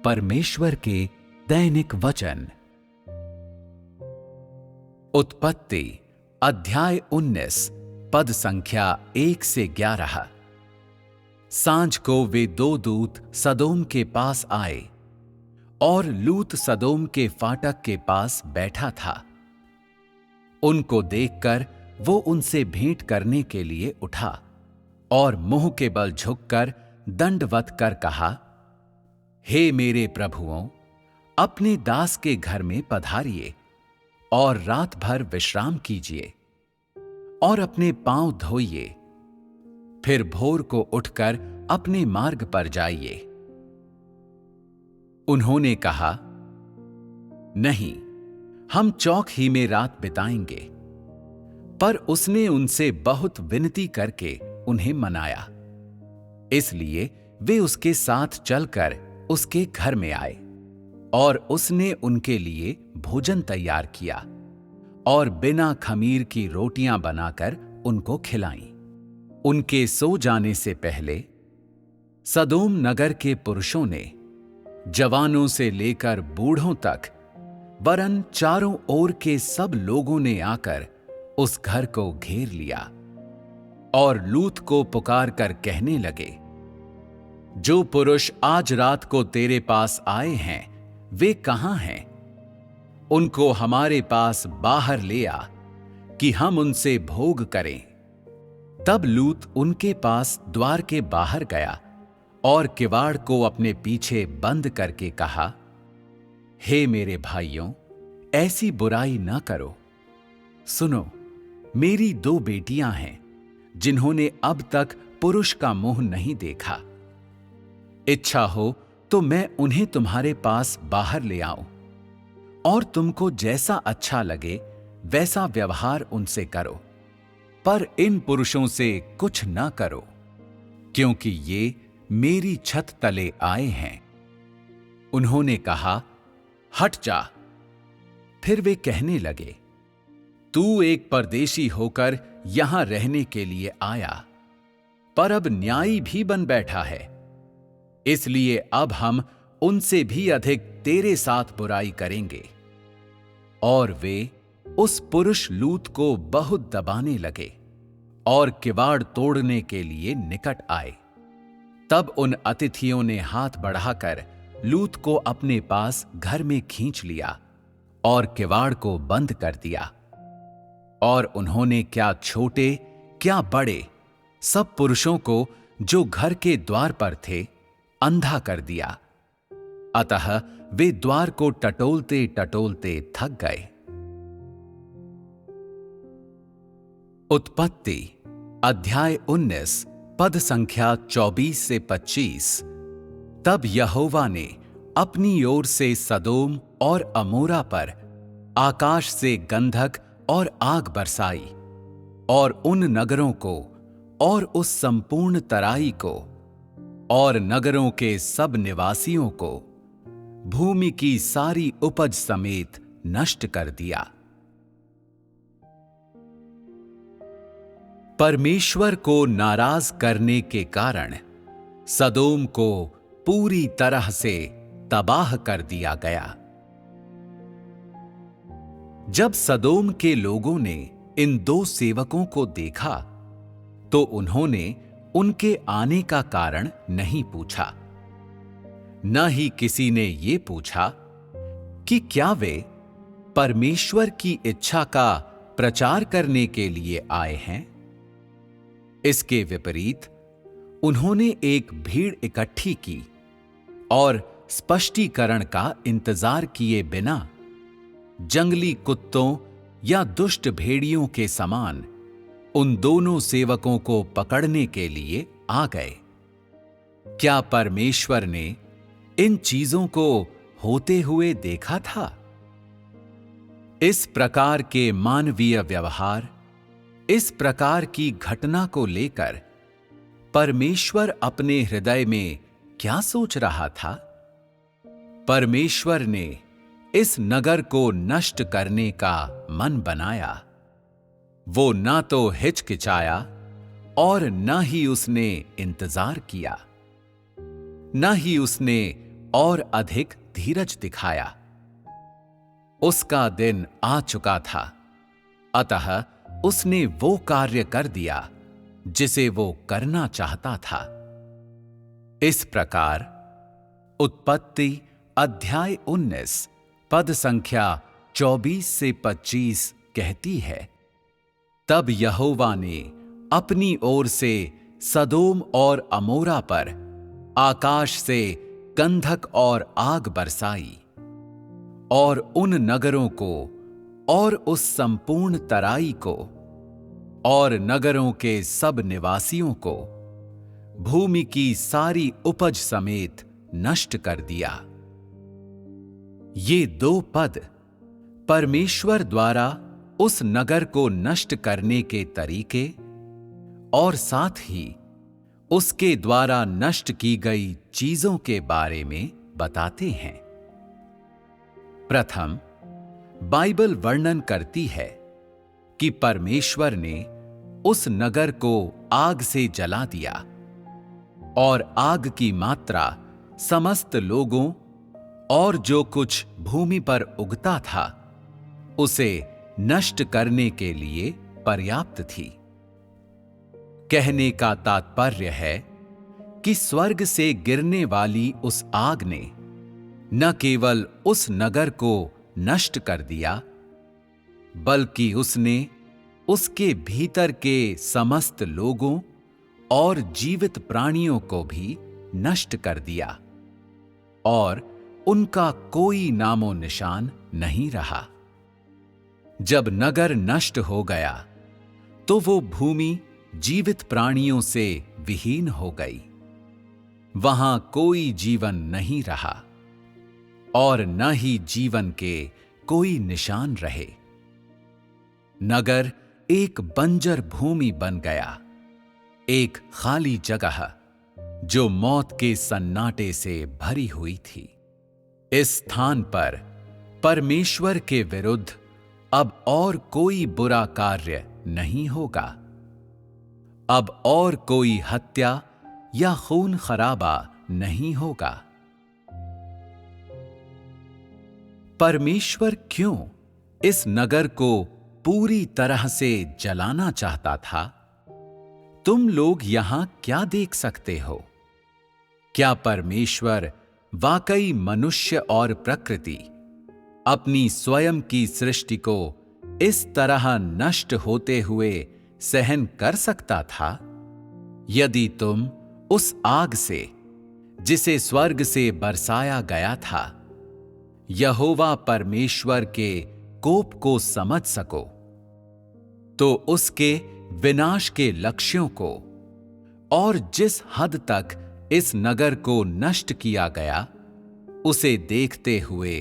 परमेश्वर के दैनिक वचन। उत्पत्ति अध्याय 19 पद संख्या 1 से 11। सांझ को वे दो दूत सदोम के पास आए और लूत सदोम के फाटक के पास बैठा था। उनको देखकर वो उनसे भेंट करने के लिए उठा और मुंह के बल झुककर दंडवत कर कहा, हे मेरे प्रभुओं, अपने दास के घर में पधारिए और रात भर विश्राम कीजिए और अपने पांव धोइए, फिर भोर को उठकर अपने मार्ग पर जाइए। उन्होंने कहा, नहीं, हम चौक ही में रात बिताएंगे। पर उसने उनसे बहुत विनती करके उन्हें मनाया, इसलिए वे उसके साथ चलकर उसके घर में आए और उसने उनके लिए भोजन तैयार किया और बिना खमीर की रोटियां बनाकर उनको खिलाईं। उनके सो जाने से पहले सदोम नगर के पुरुषों ने, जवानों से लेकर बूढ़ों तक, वरन चारों ओर के सब लोगों ने आकर उस घर को घेर लिया और लूत को पुकार कर कहने लगे, जो पुरुष आज रात को तेरे पास आए हैं वे कहां हैं? उनको हमारे पास बाहर ले आ कि हम उनसे भोग करें। तब लूत उनके पास द्वार के बाहर गया और किवाड़ को अपने पीछे बंद करके कहा, हे मेरे भाइयों, ऐसी बुराई न करो। सुनो, मेरी दो बेटियां हैं जिन्होंने अब तक पुरुष का मुंह नहीं देखा। इच्छा हो तो मैं उन्हें तुम्हारे पास बाहर ले आऊं और तुमको जैसा अच्छा लगे वैसा व्यवहार उनसे करो, पर इन पुरुषों से कुछ न करो, क्योंकि ये मेरी छत तले आए हैं। उन्होंने कहा, हट जा। फिर वे कहने लगे, तू एक परदेशी होकर यहां रहने के लिए आया, पर अब न्यायी भी बन बैठा है, इसलिए अब हम उनसे भी अधिक तेरे साथ बुराई करेंगे। और वे उस पुरुष लूत को बहुत दबाने लगे और किवाड़ तोड़ने के लिए निकट आए। तब उन अतिथियों ने हाथ बढ़ाकर लूत को अपने पास घर में खींच लिया और किवाड़ को बंद कर दिया। और उन्होंने क्या छोटे क्या बड़े सब पुरुषों को जो घर के द्वार पर थे अंधा कर दिया। अतः वे द्वार को टटोलते टटोलते थक गए। उत्पत्ति अध्याय 19 पद संख्या 24 से 25। तब यहोवा ने अपनी ओर से सदोम और अमोरा पर आकाश से गंधक और आग बरसाई और उन नगरों को और उस संपूर्ण तराई को और नगरों के सब निवासियों को भूमि की सारी उपज समेत नष्ट कर दिया। परमेश्वर को नाराज करने के कारण सदोम को पूरी तरह से तबाह कर दिया गया। जब सदोम के लोगों ने इन दो सेवकों को देखा तो उन्होंने उनके आने का कारण नहीं पूछा, न ही किसी ने ये पूछा कि क्या वे परमेश्वर की इच्छा का प्रचार करने के लिए आए हैं। इसके विपरीत उन्होंने एक भीड़ इकट्ठी की और स्पष्टीकरण का इंतजार किए बिना जंगली कुत्तों या दुष्ट भेड़ियों के समान उन दोनों सेवकों को पकड़ने के लिए आ गए। क्या परमेश्वर ने इन चीजों को होते हुए देखा था? इस प्रकार के मानवीय व्यवहार, इस प्रकार की घटना को लेकर परमेश्वर अपने हृदय में क्या सोच रहा था? परमेश्वर ने इस नगर को नष्ट करने का मन बनाया। वो ना तो हिचकिचाया और न ही उसने इंतजार किया, न ही उसने और अधिक धीरज दिखाया। उसका दिन आ चुका था, अतः उसने वो कार्य कर दिया जिसे वो करना चाहता था। इस प्रकार उत्पत्ति अध्याय 19 पद संख्या 24 से 25 कहती है, तब यहोवा ने अपनी ओर से सदोम और अमोरा पर आकाश से गंधक और आग बरसाई और उन नगरों को और उस संपूर्ण तराई को और नगरों के सब निवासियों को भूमि की सारी उपज समेत नष्ट कर दिया। ये 2 पद परमेश्वर द्वारा उस नगर को नष्ट करने के तरीके और साथ ही उसके द्वारा नष्ट की गई चीजों के बारे में बताते हैं। प्रथम, बाइबल वर्णन करती है कि परमेश्वर ने उस नगर को आग से जला दिया और आग की मात्रा समस्त लोगों और जो कुछ भूमि पर उगता था उसे नष्ट करने के लिए पर्याप्त थी। कहने का तात्पर्य है कि स्वर्ग से गिरने वाली उस आग ने न केवल उस नगर को नष्ट कर दिया, बल्कि उसने उसके भीतर के समस्त लोगों और जीवित प्राणियों को भी नष्ट कर दिया और उनका कोई नामो निशान नहीं रहा। जब नगर नष्ट हो गया तो वो भूमि जीवित प्राणियों से विहीन हो गई। वहां कोई जीवन नहीं रहा और न ही जीवन के कोई निशान रहे। नगर एक बंजर भूमि बन गया, एक खाली जगह जो मौत के सन्नाटे से भरी हुई थी। इस स्थान पर परमेश्वर के विरुद्ध अब और कोई बुरा कार्य नहीं होगा। अब और कोई हत्या या खून खराबा नहीं होगा। परमेश्वर क्यों इस नगर को पूरी तरह से जलाना चाहता था? तुम लोग यहां क्या देख सकते हो? क्या परमेश्वर वाकई मनुष्य और प्रकृति अपनी स्वयं की सृष्टि को इस तरह नष्ट होते हुए सहन कर सकता था? यदि तुम उस आग से, जिसे स्वर्ग से बरसाया गया था, यहोवा परमेश्वर के कोप को समझ सको, तो उसके विनाश के लक्ष्यों को और जिस हद तक इस नगर को नष्ट किया गया उसे देखते हुए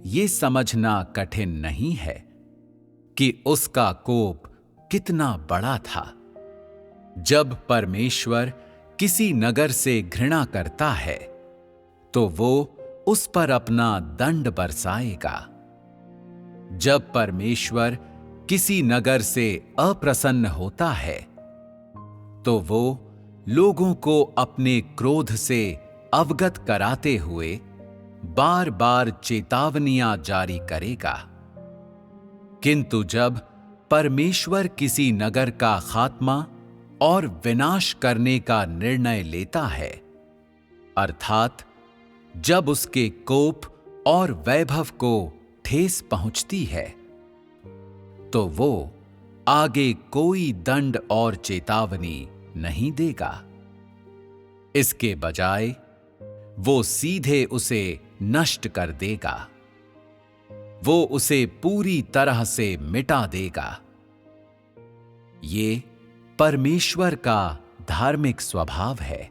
ये समझना कठिन नहीं है कि उसका कोप कितना बड़ा था। जब परमेश्वर किसी नगर से घृणा करता है तो वो उस पर अपना दंड बरसाएगा। जब परमेश्वर किसी नगर से अप्रसन्न होता है तो वो लोगों को अपने क्रोध से अवगत कराते हुए बार बार चेतावनियां जारी करेगा। किंतु जब परमेश्वर किसी नगर का खात्मा और विनाश करने का निर्णय लेता है, अर्थात जब उसके कोप और वैभव को ठेस पहुंचती है, तो वो आगे कोई दंड और चेतावनी नहीं देगा। इसके बजाय वो सीधे उसे नष्ट कर देगा। वो उसे पूरी तरह से मिटा देगा। ये परमेश्वर का धार्मिक स्वभाव है।